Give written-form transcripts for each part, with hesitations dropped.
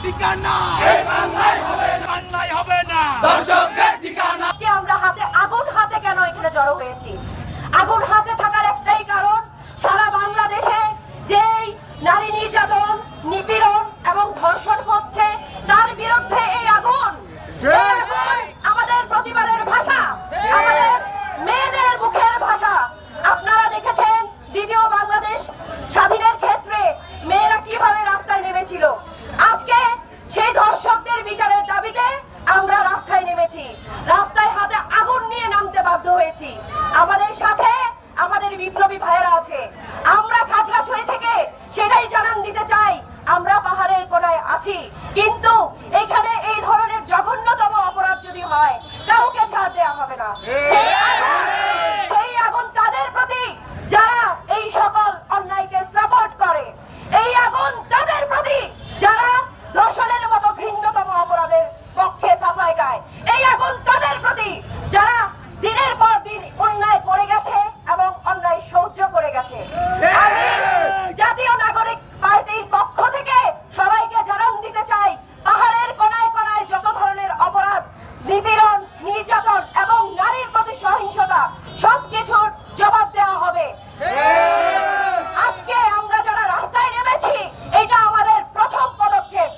ঠিকানা এই বাংলায় হবে না দর্শকদের ঠিকানা। আজকে আমরা আগুন হাতে কেন এখানে জড়ো হয়েছি? আগুন হাতে থাকার একটাই কারণ, সারা বাংলাদেশে যেই নারী নির্যাতন, নিপীড়ন এবং ধর্ষণ হচ্ছে তার বিরুদ্ধে এই আগুন। আমাদের প্রতিবাদের ভাষা, আমাদের মেয়েদের মুখের ভাষা। আপনারা দেখেছেন দ্বিতীয় বাংলাদেশ স্বাধীনের ক্ষেত্রে মেয়েরা কিভাবে রাস্তায় নেমেছিল। আজকে সেই ধর্ষকদের বিচারের দাবিতে আমরা রাস্তায় নেমেছি, রাস্তায় হাতে আগুন নিয়ে নামতে বাধ্য হয়েছি। আমাদের সাথে আমাদের বিপ্লবী ভাইয়েরা আছে। আমরা খাগড়াছড়ি থেকে সেটাই জানান দিতে চাই, আমরা পাহাড়ের কোনায় আছি, কিন্তু এখানে এই ধরনের জঘন্যতম অপরাধ যদি হয় কাউকে ছাড় দেওয়া হবে না। সেই আগুন তাদের প্রতি যারা এই সকল অন্যায়কে সাপোর্ট করে, এই আগুন তাদের প্রতি যারা ধর্ষণের মতো ঘৃণ্যতম অপরাধের পক্ষে সাফাই গায়, এই আগুন তাদের প্রতি যারা দিনের পর দিন অন্যায় করে গেছে এবং অন্যায় সহ্য করে গেছে। আমি জাতীয় নাগরিক পার্টির পক্ষ থেকে সবাইকে জানান দিতে চাই, পাহাড়ের কোনায় কোনায় যত ধরনের অপরাধ, নিপীড়ন, নির্যাতন এবং নারীর প্রতি সহিংসতা সবকিছুর জবাব দেওয়া হবে। আজকে আমরা যারা রাস্তায় নেমেছি এটা আমাদের প্রথম পদক্ষেপ।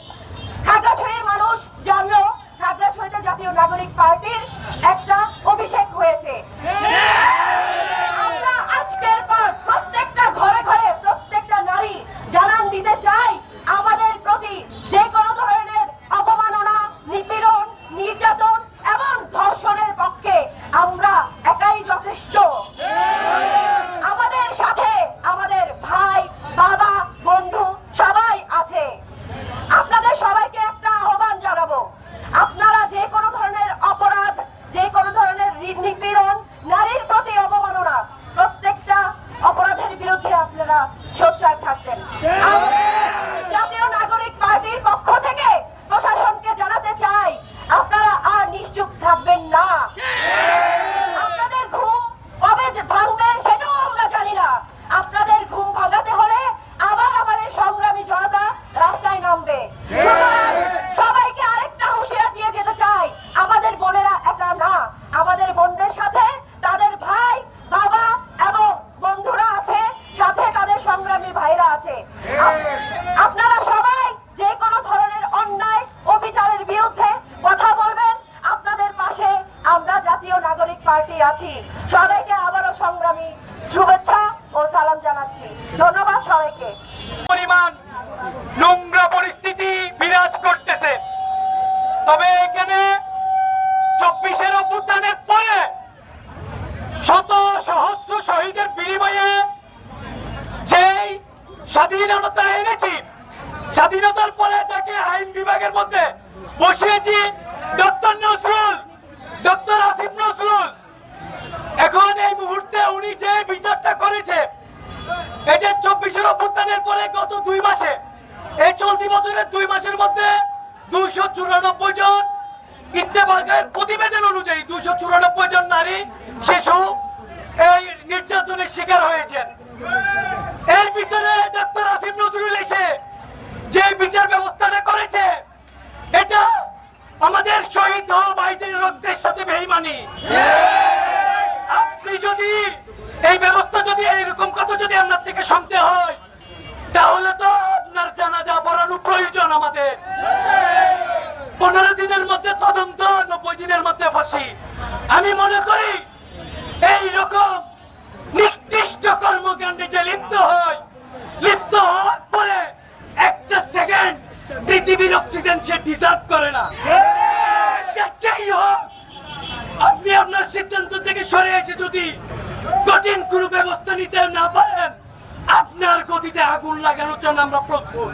খাগড়াছড়ির মানুষ জানলো খাগড়াছড়িতে জাতীয় নাগরিক পার্টির একটা অভিষেক হয়েছে। আমরা আজকের পর প্রত্যেকটা ঘরে ঘরে প্রত্যেকটা নারী জানান দিতে চাই, আমাদের প্রতি যে কোনো ধরনের অবমাননা, নিপীড়ন, নির্যাতন এবং ধর্ষণের পক্ষে আমরা একাই যথেষ্ট। আমাদের সাথে আমাদের ভাই, বাবা, বন্ধু সবাই আছে। আপনাদের সবাইকে একটা আহ্বান জানাবো, আপনারা যে কোনো ধরনের অপরাধ, যে কোনো ধরনের নিপীড়ন, নারীর প্রতি অবমাননা, প্রত্যেকটা অপরাধের বিরুদ্ধে আপনারা সোচ্চার থাকবেন। জাতীয় নাগরিক পার্টির পক্ষ থেকে প্রশাসনকে জানাতে চাই, আপনারা আর নিশ্চুপ থাকবেন না। আপনাদের ঘুম কবে ভাঙবে সেটাও আমরা জানি না। আপনাদের ঘুম ভাঙাতে হলে আবার আমাদের সংগ্রামী জনতা রাস্তায় নামবে। সবাইকে আরেকটা হুঁশিয়ার দিয়ে যেতে চাই, আমাদের বোনেরা একা না, আমাদের বোনদের সাথে তাদের ভাই, বাবা এবং বন্ধুরা আছে, সাথে তাদের সংগ্রামী ভাইরা আছে। আপনারা সবাই যে কোনো ধরনের অন্যায় অবিচারের বিরুদ্ধে কথা বলবেন, আপনাদের পাশে আমরা জাতীয় নাগরিক পার্টি আছি। সবাইকে আবারও সংগ্রামী শুভেচ্ছা ও সালাম জানাচ্ছি। ধন্যবাদ সবাইকে। পরিমাণ নোংরা পরিস্থিতি বিরাজ করতেছে, তবে এখানে 24-এর অভ্যুত্থানের পরে শত সহস্র শহীদের বিনিময়ে যেই স্বাধীনতা এনেছি, স্বাধীনতার পরে যাকে আইন বিভাগের মধ্যে বসিয়েছি, ডক্টর নজরুল, ডক্টর আসিফ নজরুল, এখন এই মুহূর্তে উনি যে বিচারটা করেছে, এই যে 24-এর অভ্যুত্থানের পরে গত 2 মাসে, এই চলতি বছরের 2 মাসের মধ্যে 294 জন, ইত্তেফাকের প্রতিবেদন অনুযায়ী 294 জন নারী, শিশু এই নির্যাতনের শিকার হয়েছেন। এর ভিতরে ডক্টর আসিফ নজরুল এসে যে বিচার ব্যবস্থাটা করেছে, এটা আমাদের শহীদ হওয়া ভাইদের রক্তের সাথে বেঈমানি। আপনি যদি এই ব্যবস্থা যদি এইরকম কথা যদি আপনার থেকে শুনতে হয়, তাহলে তো আপনার জানাজা পড়ানো প্রয়োজন। আমাদের 15 দিনের মধ্যে তদন্ত, 90 দিনের মধ্যে ফাঁসি। আমি মনে করি এই রকম নিকৃষ্ট কর্মকাণ্ডে যে লিপ্ত হওয়ার পরে একটা সেকেন্ড পৃথিবীর অক্সিজেন সে ডিজার্ভ করে না। যাই হোক, আপনি আপনার সিদ্ধান্ত থেকে সরে এসে যদি কঠিন কোনো ব্যবস্থা নিতে না পারেন, আপনার গতিতে আগুন লাগানোর জন্য আমরা প্রস্তুত।